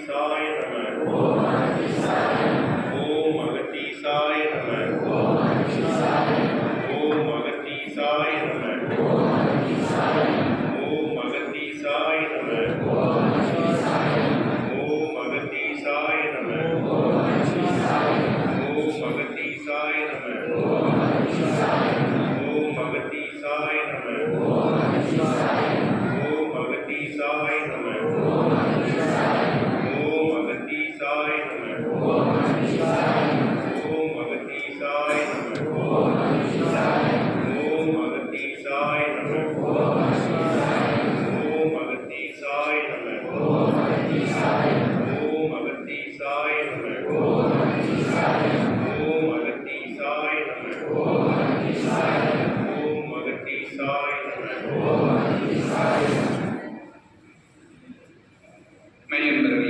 அகத்தீசாய நம. ஓம் அகத்தீசாய நம. ஓம் அகத்தீசாய நம. ஓம் அகத்தீசாய நம. ஓம் அகத்தீசாய நம. ஓம் அகத்தீசாய நம. ஓம் அகத்தீசாய நம. ஓம் அகத்தீசாய நம. ஓம் அகத்தீசாய நம. ஓம் அகத்தீசாய நம. ஓம் அகத்தீசாய நம. ஓம் அகத்தீசாய நம. ஓம் அகத்தீசாய நம. ஓம் அகத்தீசாய நம. ஓம் அகத்தீசாய நம. மையன்பர்கள்